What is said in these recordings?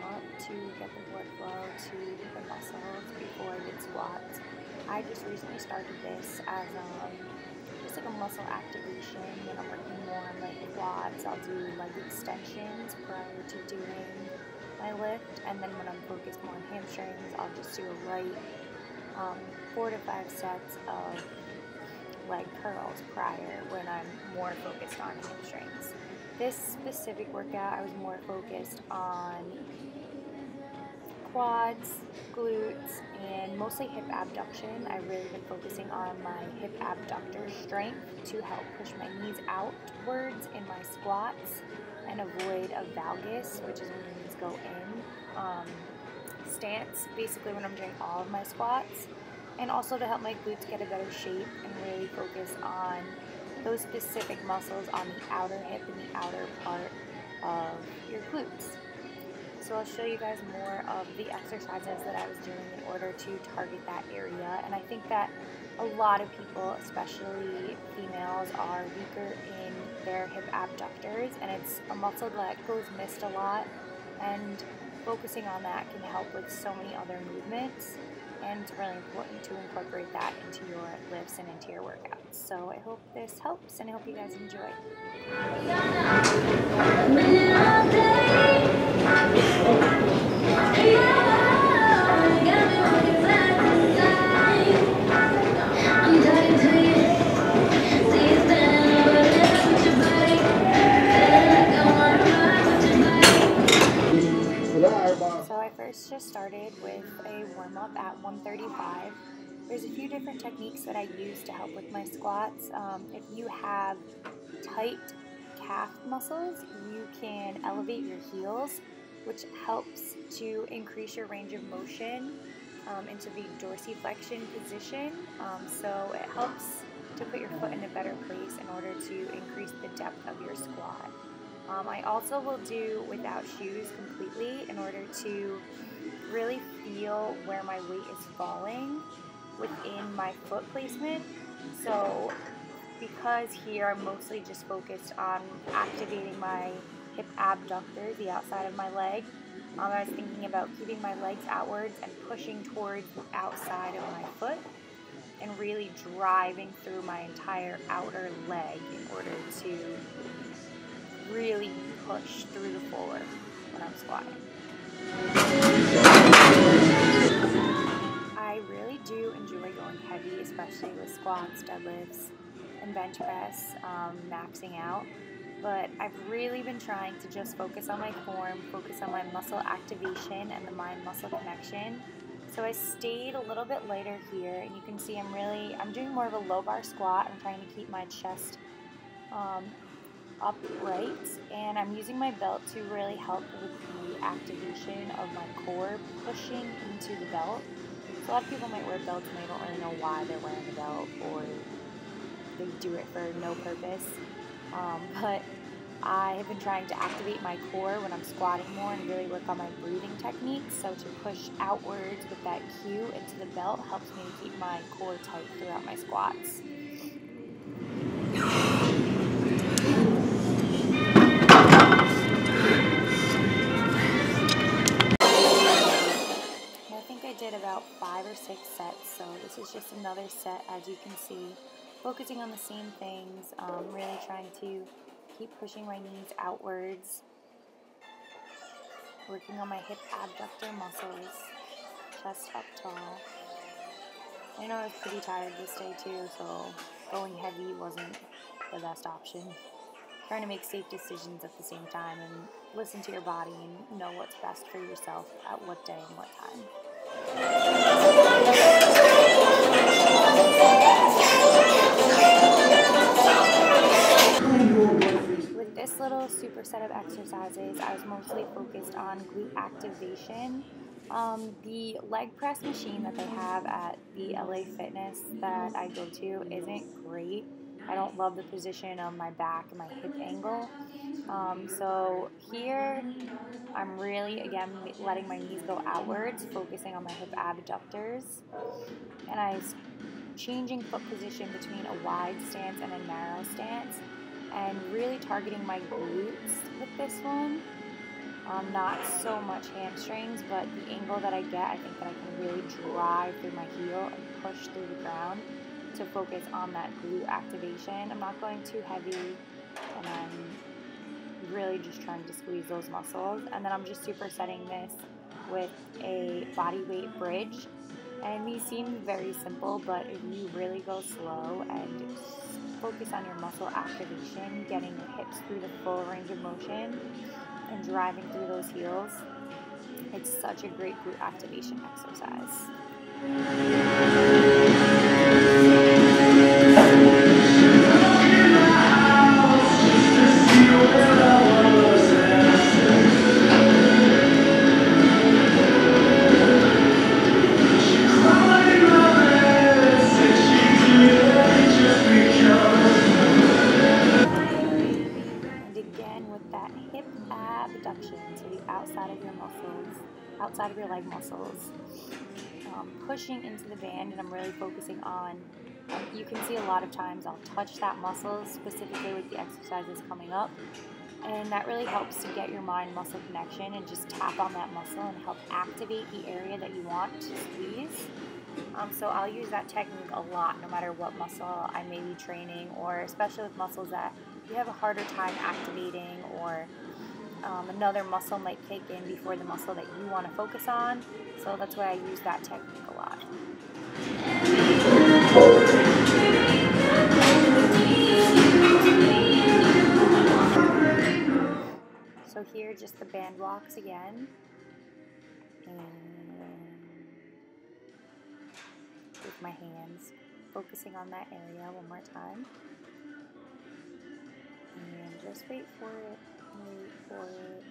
warm-up to get the blood flow to the muscles before I did squats. I just recently started this as just like a muscle activation. When I'm working more on like quads, I'll do leg extensions prior to doing my lift, and then when I'm focused more on hamstrings, I'll just do a light 4 to 5 sets of leg curls prior when I'm more focused on hamstrings. This specific workout, I was more focused on quads, glutes, and mostly hip abduction. I've really been focusing on my hip abductor strength to help push my knees outwards in my squats and avoid a valgus, which is when your knees go in, stance, basically when I'm doing all of my squats, and also to help my glutes get a better shape and really focus on those specific muscles on the outer hip and the outer part of your glutes. So I'll show you guys more of the exercises that I was doing in order to target that area. And I think that a lot of people, especially females, are weaker in their hip abductors, and it's a muscle that goes missed a lot, and focusing on that can help with so many other movements, and it's really important to incorporate that into your lifts and into your workouts. So I hope this helps, and I hope you guys enjoy. So I first just started with a warm-up at 135. There's a few different techniques that I use to help with my squats. If you have tight calf muscles, you can elevate your heels, which helps to increase your range of motion into the dorsiflexion position. So it helps to put your foot in a better place in order to increase the depth of your squat. I also will do without shoes completely in order to really feel where my weight is falling within my foot placement. So because here I'm mostly just focused on activating my hip abductors, the outside of my leg, I was thinking about keeping my legs outwards and pushing towards the outside of my foot and really driving through my entire outer leg in order to really push through the floor when I'm squatting. I really do enjoy going heavy, especially with squats, deadlifts, and bench press, maxing out. But I've really been trying to just focus on my form, focus on my muscle activation and the mind-muscle connection. So I stayed a little bit lighter here, and you can see I'm doing more of a low bar squat. I'm trying to keep my chest upright, and I'm using my belt to really help with the activation of my core pushing into the belt. So a lot of people might wear belts and they don't really know why they're wearing the belt, or they do it for no purpose. But I have been trying to activate my core when I'm squatting more and really work on my breathing techniques. So to push outwards with that cue into the belt helps me to keep my core tight throughout my squats. I did about 5 or 6 sets, so this is just another set, as you can see, focusing on the same things, really trying to keep pushing my knees outwards, working on my hip abductor muscles, chest up tall. I know I was pretty tired this day too, so going heavy wasn't the best option. Trying to make safe decisions at the same time and listen to your body and know what's best for yourself at what day and what time. With this little superset of exercises, I was mostly focused on glute activation. The leg press machine that they have at the LA Fitness that I go to isn't great. I don't love the position of my back and my hip angle. So here I'm really, again, letting my knees go outwards, focusing on my hip abductors. And I was changing foot position between a wide stance and a narrow stance, and really targeting my glutes with this one. Not so much hamstrings, but the angle that I get, I think that I can really drive through my heel and push through the ground to focus on that glute activation. I'm not going too heavy, and I'm really just trying to squeeze those muscles. And then I'm just supersetting this with a body weight bridge. And these seem very simple, but if you really go slow and focus on your muscle activation, getting your hips through the full range of motion and driving through those heels, it's such a great glute activation exercise. Abduction to the outside of your muscles, outside of your leg muscles, pushing into the band, and I'm really focusing on, you can see a lot of times I'll touch that muscle specifically with the exercises coming up, and that really helps to get your mind-muscle connection and just tap on that muscle and help activate the area that you want to squeeze. So I'll use that technique a lot no matter what muscle I may be training, or especially with muscles that you have a harder time activating, or another muscle might kick in before the muscle that you want to focus on. So that's why I use that technique a lot. So here, just the band walks again. And with my hands, focusing on that area one more time. And just wait for it. Wait for it.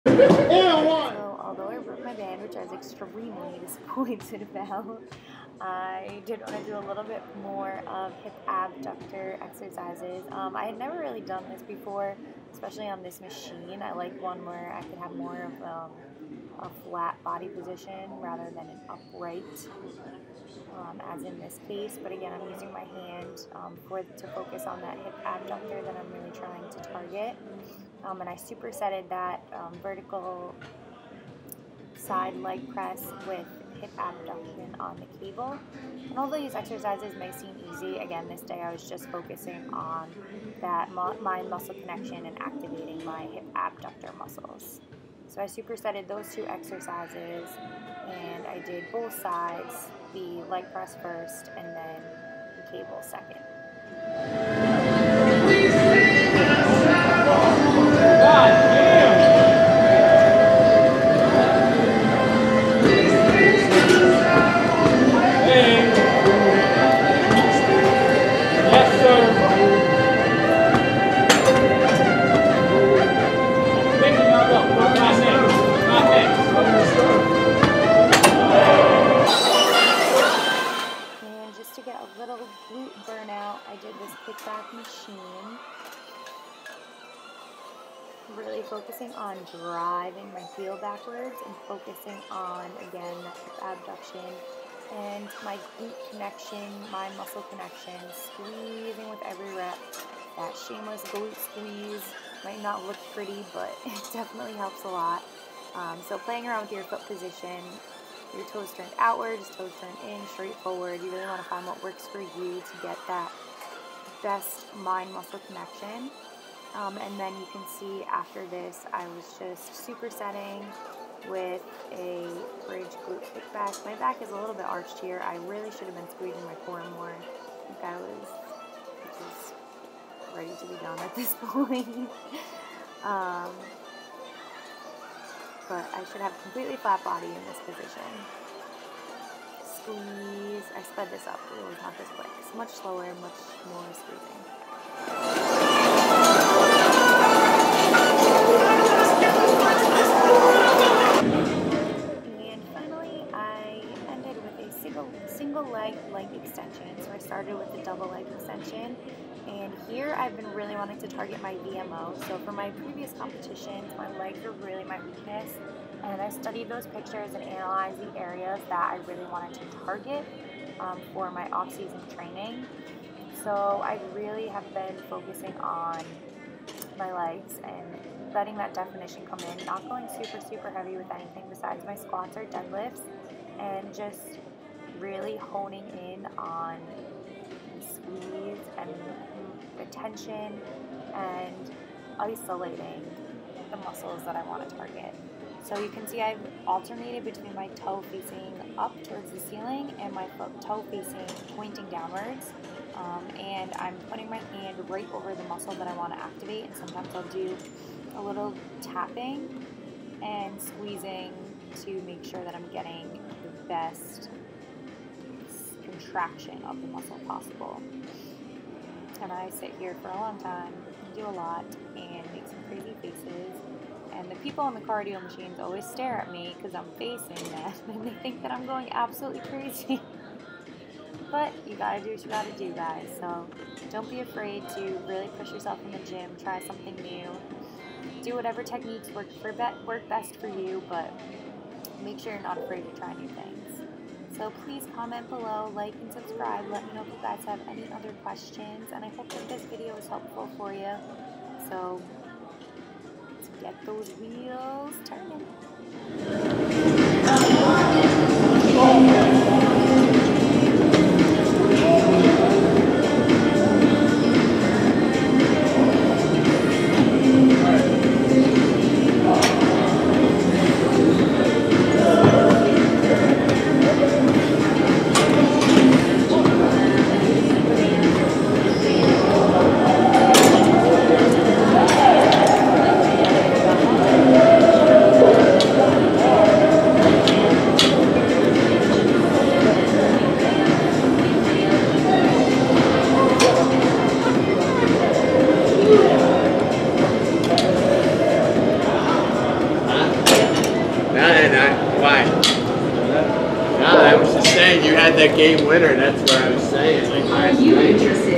So, although I broke my band, which I was extremely disappointed about, I did want to do a little bit more of hip abductor exercises. I had never really done this before, especially on this machine. I like one where I could have more of a flat body position rather than an upright, as in this case. But again, I'm using my hand to focus on that hip abductor that I'm really trying to target. And I supersetted that vertical side leg press with hip abduction on the cable. And although these exercises may seem easy, again, this day I was just focusing on that mind muscle connection and activating my hip abductor muscles. So I supersetted those two exercises, and I did both sides, the leg press first and then the cable second. Machine, really focusing on driving my heel backwards and focusing on, again, that hip abduction and my glute connection, my muscle connection, squeezing with every rep. That shameless glute squeeze might not look pretty, but it definitely helps a lot. So playing around with your foot position, your toes turned outwards, toes turned in, straight forward. You really want to find what works for you to get that best mind-muscle connection. And then you can see after this, I was just supersetting with a bridge glute kickback. My back is a little bit arched here. I really should have been squeezing my core more. I think I was just ready to be done at this point. But I should have a completely flat body in this position. Squeeze. I sped this up. It was not this quick. It's much slower, much more squeezing. demo. So for my previous competitions, my legs were really my weakness, and I studied those pictures and analyzed the areas that I really wanted to target for my off-season training. So I really have been focusing on my legs and letting that definition come in, not going super heavy with anything besides my squats or deadlifts, and just really honing in on squeeze and the tension and isolating the muscles that I want to target. So you can see I've alternated between my toe facing up towards the ceiling and my toe facing pointing downwards. And I'm putting my hand right over the muscle that I want to activate, and sometimes I'll do a little tapping and squeezing to make sure that I'm getting the best contraction of the muscle possible. And I sit here for a long time, do a lot, and make some crazy faces. And the people on the cardio machines always stare at me because I'm facing them, and they think that I'm going absolutely crazy. But you gotta do what you gotta do, guys. So don't be afraid to really push yourself in the gym. Try something new. Do whatever techniques work best for you, but make sure you're not afraid to try new things. So please comment below, like and subscribe. Let me know if you guys have any other questions, and I hope that this video was helpful for you. So let's get those wheels turning. I was just saying you had that game winner. That's what I was saying. Like last night.